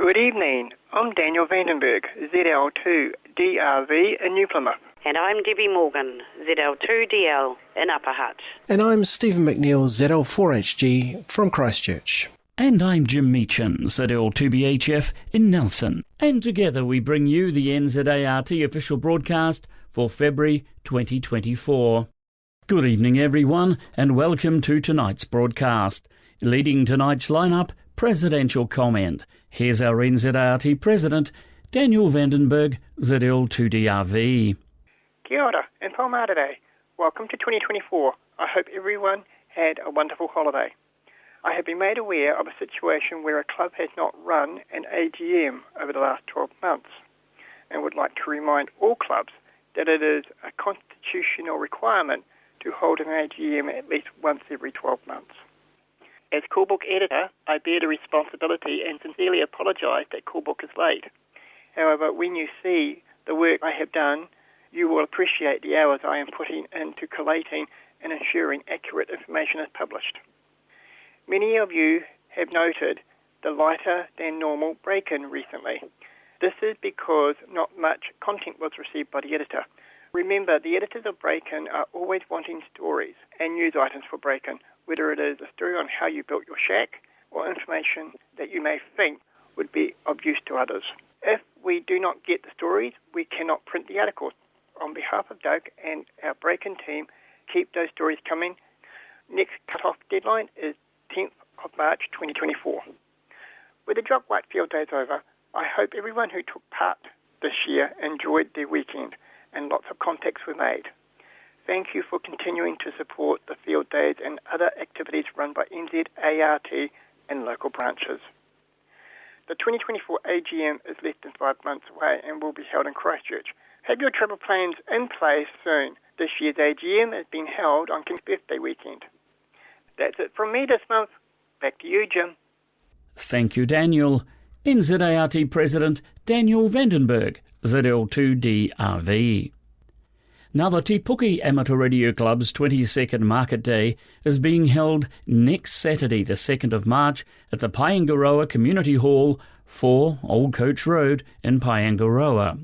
Good evening. I'm Daniel Vandenbug, ZL2DRV in New Plymouth. And I'm Debbie Morgan, ZL2DL in Upper Hutt. And I'm Stephen McNeill, ZL4HG from Christchurch. And I'm Jim Meachin, ZL2BHF in Nelson. And together we bring you the NZART official broadcast for February 2024. Good evening everyone, and welcome to tonight's broadcast. Leading tonight's lineup, Presidential Comment. Here's our NZART President, Daniel Vandenbug, ZL2DRV. Kia ora and Palmada Day. Welcome to 2024. I hope everyone had a wonderful holiday. I have been made aware of a situation where a club has not run an AGM over the last 12 months and would like to remind all clubs that it is a constitutional requirement to hold an AGM at least once every 12 months. As Callbook editor, I bear the responsibility and sincerely apologise that Callbook is late. However, when you see the work I have done, you will appreciate the hours I am putting into collating and ensuring accurate information is published. Many of you have noted the lighter than normal break-in recently. This is because not much content was received by the editor. Remember, the editors of Break-In are always wanting stories and news items for Break-In, whether it is a story on how you built your shack or information that you may think would be of use to others. If we do not get the stories, we cannot print the articles. On behalf of Doug and our Break-In team, keep those stories coming. Next cut-off deadline is 10th of March 2024. With the Jock White Field Days over, I hope everyone who took part this year enjoyed their weekend and lots of contacts were made. Thank you for continuing to support the Field Days and other activities run by NZART and local branches. The 2024 AGM is less than 5 months away and will be held in Christchurch. Have your travel plans in place soon. This year's AGM is being held on King's Birthday weekend. That's it from me this month. Back to you, Jim. Thank you, Daniel. NZART President Daniel Vandenbug, ZL2DRV. Now, the Tepuke Amateur Radio Club's 22nd Market Day is being held next Saturday, the 2nd of March, at the Paengaroa Community Hall, 4 Old Coach Road in Paengaroa.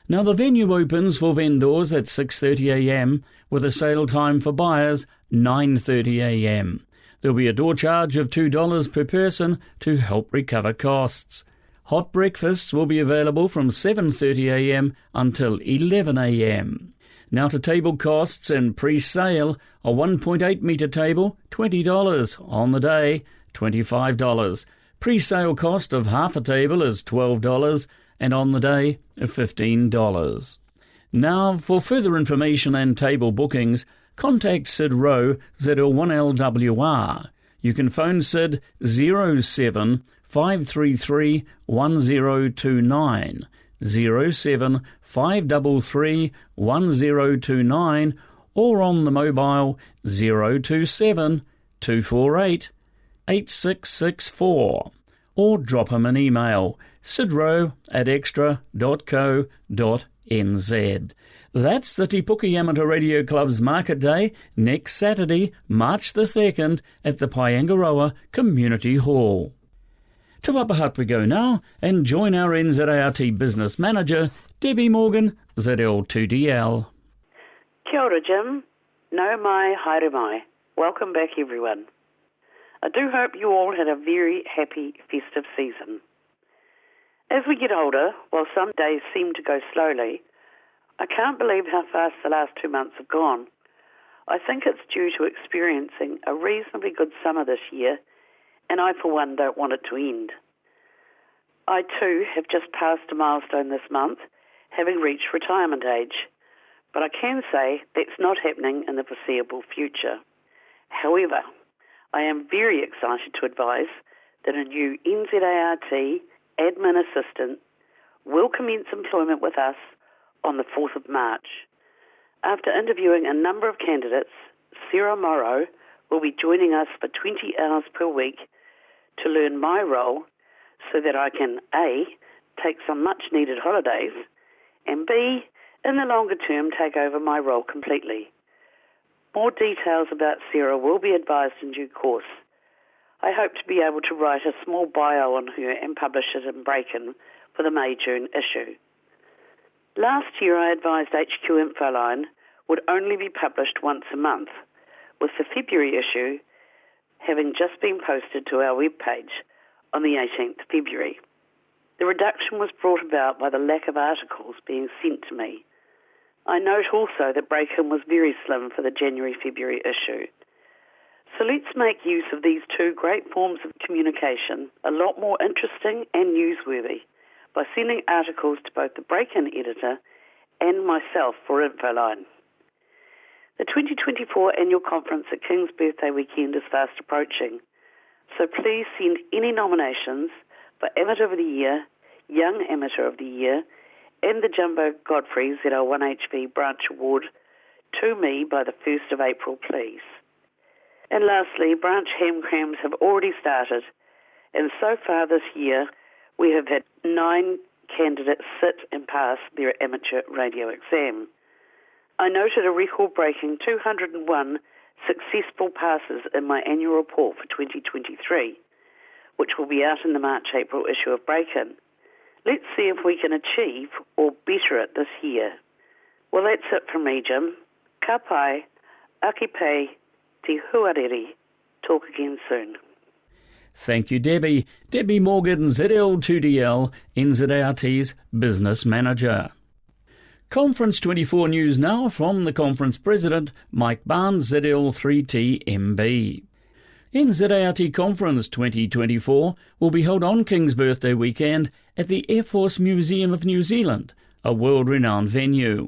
Now, the venue opens for vendors at 6:30am, with a sale time for buyers 9:30am. There'll be a door charge of $2 per person to help recover costs. Hot breakfasts will be available from 7:30am until 11am. Now to table costs and pre-sale, a 1.8 metre table, $20, on the day, $25. Pre-sale cost of half a table is $12, and on the day, $15. Now, for further information and table bookings, contact Sid Rowe, ZL1LWR. You can phone Sid 07 533 1029, 07 533 1029, or on the mobile 027 248 8664, or drop him an email, sidrow@extra.co.nz. That's the Tepuke Amateur Radio Club's Market Day next Saturday, March the 2nd, at the Paengaroa Community Hall. To Upper Hutt we go now and join our NZART Business Manager, Debbie Morgan, ZL2DL. Kia ora, Jim. No mai, haere mai. Welcome back, everyone. I do hope you all had a very happy festive season. As we get older, while some days seem to go slowly, I can't believe how fast the last 2 months have gone. I think it's due to experiencing a reasonably good summer this year, and I, for one, don't want it to end. I, too, have just passed a milestone this month, having reached retirement age, but I can say that's not happening in the foreseeable future. However, I am very excited to advise that a new NZART admin assistant will commence employment with us on the 4th of March. After interviewing a number of candidates, Sarah Morrow will be joining us for 20 hours per week to learn my role so that I can A, take some much-needed holidays, and B, in the longer term, take over my role completely. More details about Sarah will be advised in due course. I hope to be able to write a small bio on her and publish it in Breakin for the May-June issue. Last year I advised HQ Infoline would only be published once a month, with the February issue having just been posted to our webpage on the 18th of February. The reduction was brought about by the lack of articles being sent to me. I note also that Breakin was very slim for the January-February issue. So let's make use of these two great forms of communication, a lot more interesting and newsworthy, by sending articles to both the Breakin editor and myself for Infoline. The 2024 annual conference at King's Birthday Weekend is fast approaching, so please send any nominations for Amateur of the Year, Young Amateur of the Year, and the Jumbo Godfrey ZL1HV Branch Award to me by the 1st of April, please. And lastly, branch ham crams have already started, and so far this year we have had 9 candidates sit and pass their amateur radio exam. I noted a record-breaking 201 successful passes in my annual report for 2023, which will be out in the March-April issue of Breakin. Let's see if we can achieve or better it this year. Well, that's it from me, Jim. Ka pai, ake pei, te huarere. Talk again soon. Thank you, Debby. Debby Morgan, ZL2DL, NZART's Business Manager. Conference 24 news now from the conference president, Mike Barnes, ZL3TMB. NZART Conference 2024 will be held on King's Birthday weekend at the Air Force Museum of New Zealand, a world-renowned venue.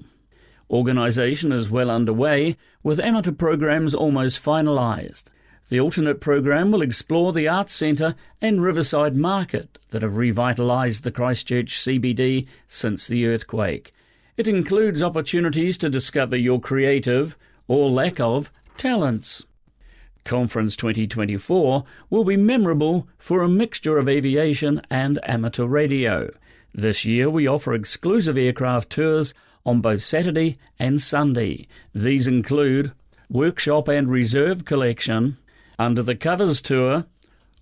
Organisation is well underway, with amateur programs almost finalised. The alternate program will explore the Arts Centre and Riverside Market that have revitalised the Christchurch CBD since the earthquake. It includes opportunities to discover your creative, or lack of, talents. Conference 2024 will be memorable for a mixture of aviation and amateur radio. This year we offer exclusive aircraft tours on both Saturday and Sunday. These include Workshop and Reserve Collection, Under the Covers Tour,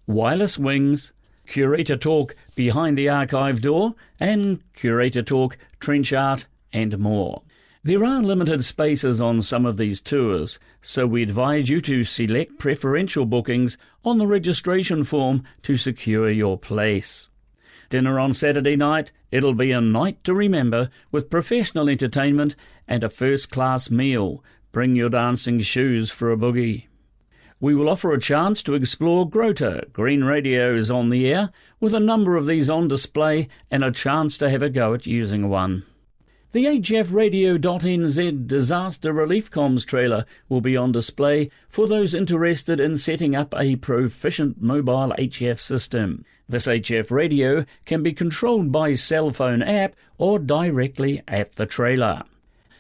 Wireless Wings, Curator Talk Behind the Archive Door, and Curator Talk Trench Art, and more. There are limited spaces on some of these tours, so we advise you to select preferential bookings on the registration form to secure your place. Dinner on Saturday night, it'll be a night to remember with professional entertainment and a first-class meal. Bring your dancing shoes for a boogie. We will offer a chance to explore Grota, green radios on the air, with a number of these on display and a chance to have a go at using one. The HFradio.NZ Disaster Relief Comms trailer will be on display for those interested in setting up a proficient mobile HF system. This HF radio can be controlled by cell phone app or directly at the trailer.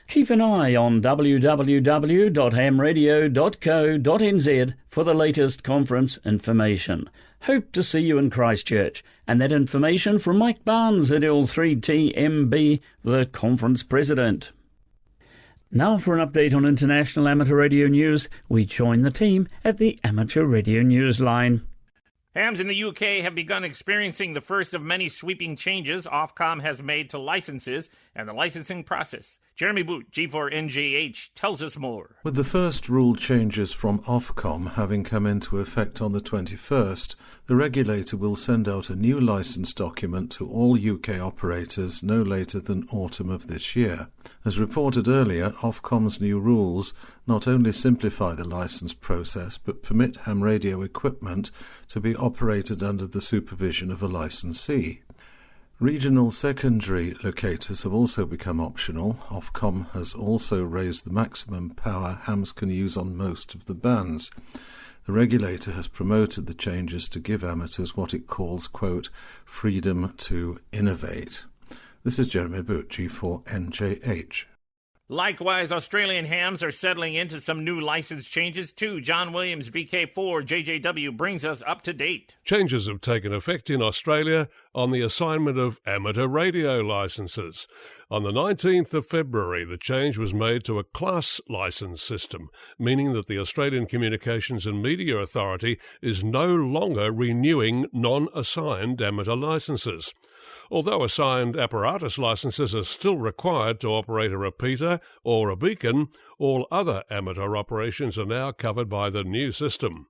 Keep an eye on www.hamradio.co.nz for the latest conference information. Hope to see you in Christchurch. And that information from Mike Barnes at L3TMB, the conference president. Now for an update on international amateur radio news, we join the team at the Amateur Radio Newsline. Hams in the UK have begun experiencing the first of many sweeping changes Ofcom has made to licenses and the licensing process. Jeremy Boot, G4NJH, tells us more. With the first rule changes from Ofcom having come into effect on the 21st, the regulator will send out a new licence document to all UK operators no later than autumn of this year. As reported earlier, Ofcom's new rules not only simplify the licence process but permit ham radio equipment to be operated under the supervision of a licensee. Regional secondary locators have also become optional. Ofcom has also raised the maximum power hams can use on most of the bands. The regulator has promoted the changes to give amateurs what it calls, quote, freedom to innovate. This is Jeremy Boot, G4NJH. Likewise, Australian hams are settling into some new license changes too. John Williams, VK4 JJW, brings us up to date. Changes have taken effect in Australia on the assignment of amateur radio licences. On the 19th of February, the change was made to a class licence system, meaning that the Australian Communications and Media Authority is no longer renewing non-assigned amateur licences. Although assigned apparatus licences are still required to operate a repeater or a beacon, all other amateur operations are now covered by the new system.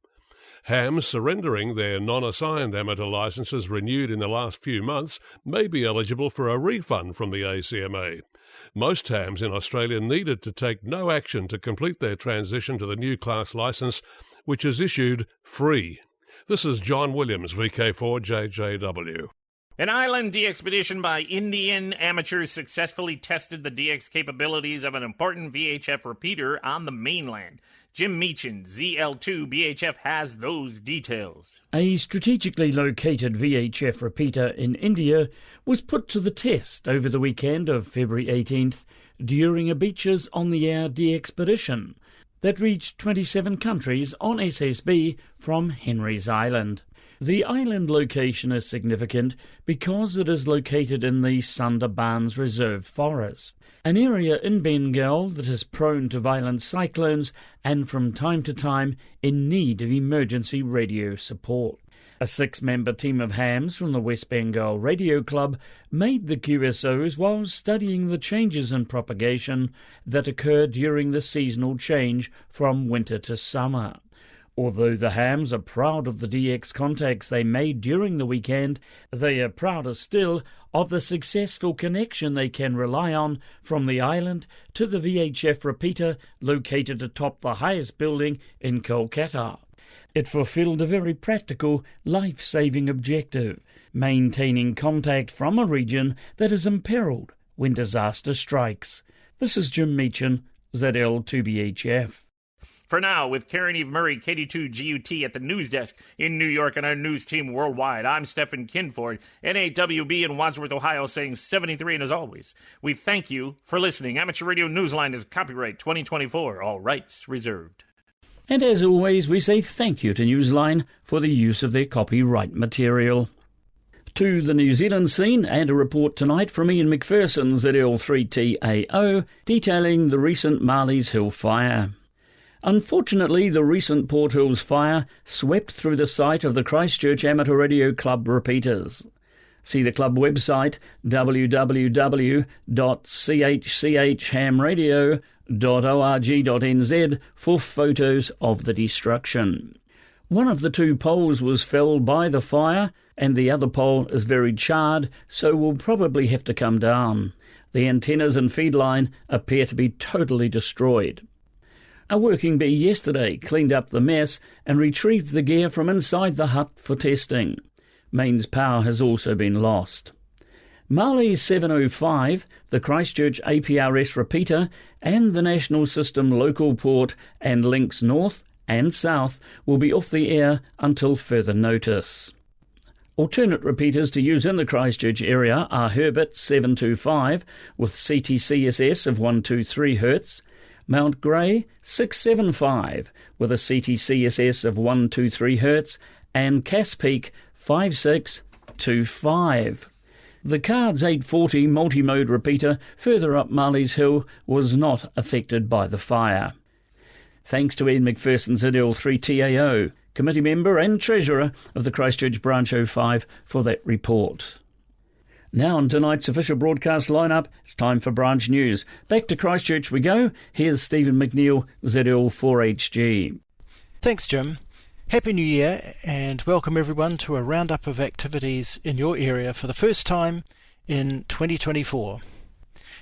Hams surrendering their non-assigned amateur licences renewed in the last few months may be eligible for a refund from the ACMA. Most hams in Australia needed to take no action to complete their transition to the new class licence, which is issued free. This is John Williams, VK4JJW. An island de-expedition by Indian amateurs successfully tested the DX capabilities of an important VHF repeater on the mainland. Jim Meechan, ZL2 BHF, has those details. A strategically located VHF repeater in India was put to the test over the weekend of February 18th during a Beaches on the Air de-expedition that reached 27 countries on SSB from Henry's Island. The island location is significant because it is located in the Sundarbans Reserve Forest, an area in Bengal that is prone to violent cyclones and from time to time in need of emergency radio support. A 6-member team of hams from the West Bengal Radio Club made the QSOs while studying the changes in propagation that occur during the seasonal change from winter to summer. Although the hams are proud of the DX contacts they made during the weekend, they are prouder still of the successful connection they can rely on from the island to the VHF repeater located atop the highest building in Kolkata. It fulfilled a very practical, life-saving objective, maintaining contact from a region that is imperilled when disaster strikes. This is Jim Meechan, ZL2BHF. For now, with Karen Eve Murray, KD2GUT at the news desk in New York and our news team worldwide, I'm Stephen Kinford, NAWB in Wadsworth, Ohio, saying 73, and as always, we thank you for listening. Amateur Radio Newsline is copyright 2024, all rights reserved. And as always, we say thank you to Newsline for the use of their copyright material. To the New Zealand scene, and a report tonight from Ian McPherson, ZL3TAO, detailing the recent Marley's Hill fire. Unfortunately, the recent Port Hills fire swept through the site of the Christchurch Amateur Radio Club repeaters. See the club website www.chchamradio.org.nz for photos of the destruction. One of the 2 poles was felled by the fire, and the other pole is very charred, so will probably have to come down. The antennas and feed line appear to be totally destroyed. A working bee yesterday cleaned up the mess and retrieved the gear from inside the hut for testing. Mains power has also been lost. Marley 705, the Christchurch APRS repeater, and the National System local port and links north and south will be off the air until further notice. Alternate repeaters to use in the Christchurch area are Herbert 725 with CTCSS of 123 Hz, Mount Grey 675 with a CTCSS of 123 Hz, and Cass Peak 5625. The Cards 840 multi-mode repeater further up Marley's Hill was not affected by the fire. Thanks to Ian McPherson, ZL3TAO, committee member and treasurer of the Christchurch Branch 05, for that report. Now on tonight's official broadcast lineup, it's time for branch news. Back to Christchurch we go. Here's Stephen McNeill, ZL4HG. Thanks, Jim. Happy New Year, and welcome everyone to a roundup of activities in your area for the first time in 2024.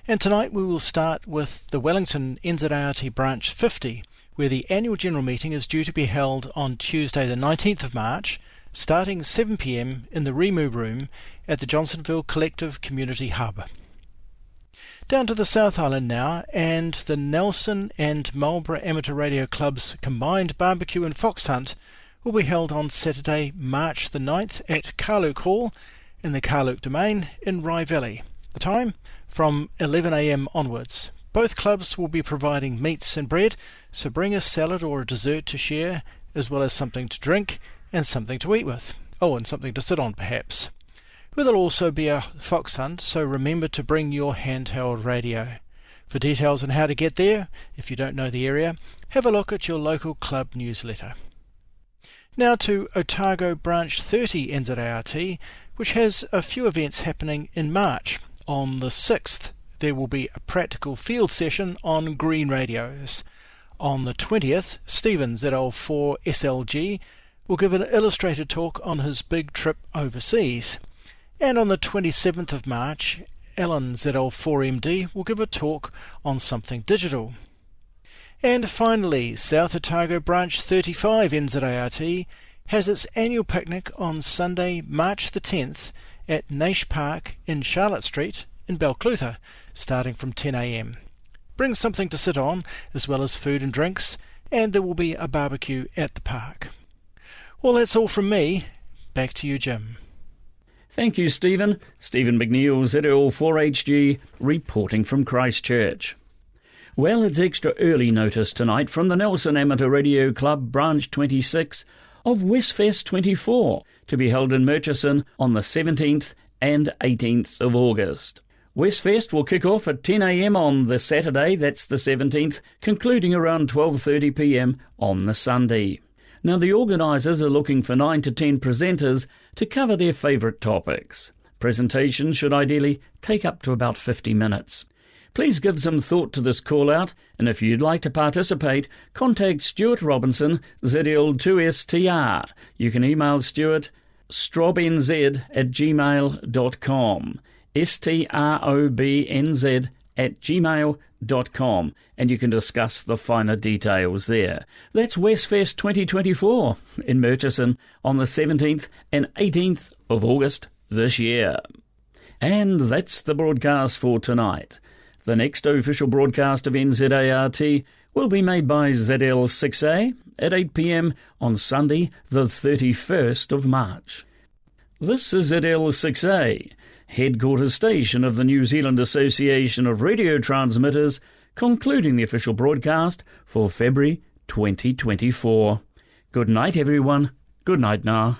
And tonight we will start with the Wellington NZART Branch 50, where the annual general meeting is due to be held on Tuesday the 19th of March, starting 7 p.m. in the Remu Room at the Johnsonville Collective Community Hub. Down to the South Island now, and the Nelson and Marlborough Amateur Radio Club's combined barbecue and fox hunt will be held on Saturday, March the 9th at Carluke Hall in the Carluke Domain in Rye Valley. The time? From 11 a.m. onwards. Both clubs will be providing meats and bread, so bring a salad or a dessert to share, as well as something to drink and something to eat with. Oh, and something to sit on perhaps. There'll also be a fox hunt, so remember to bring your handheld radio. For details on how to get there, if you don't know the area, have a look at your local club newsletter. Now to Otago Branch 30 NZART, which has a few events happening in March. On the 6th, there will be a practical field session on green radios. On the 20th, Stephen ZL4 SLG will give an illustrated talk on his big trip overseas. And on the 27th of March, Alan ZL4MD will give a talk on something digital. And finally, South Otago Branch 35 NZART has its annual picnic on Sunday, March the 10th at Nash Park in Charlotte Street in Balclutha, starting from 10 a.m. Bring something to sit on, as well as food and drinks, and there will be a barbecue at the park. Well, that's all from me. Back to you, Jim. Thank you, Stephen. Stephen McNeill, ZL4HG, reporting from Christchurch. Well, it's extra early notice tonight from the Nelson Amateur Radio Club Branch 26 of Westfest 24, to be held in Murchison on the 17th and 18th of August. Westfest will kick off at 10 a.m. on the Saturday, that's the 17th, concluding around 12:30 p.m. on the Sunday. Now, the organisers are looking for 9 to 10 presenters to cover their favourite topics. Presentations should ideally take up to about 50 minutes. Please give some thought to this call-out, and if you'd like to participate, contact Stuart Robinson, ZL2STR. You can email Stuart strobnz@gmail.com, strobnz@gmail.com, and you can discuss the finer details there. That's Westfest 2024 in Murchison on the 17th and 18th of August this year. And that's the broadcast for tonight. The next official broadcast of NZART will be made by ZL6A at 8 p.m. on Sunday, the 31st of March. This is ZL6A, headquarters station of the New Zealand Association of Radio Transmitters, concluding the official broadcast for February 2024. Good night, everyone. Good night now.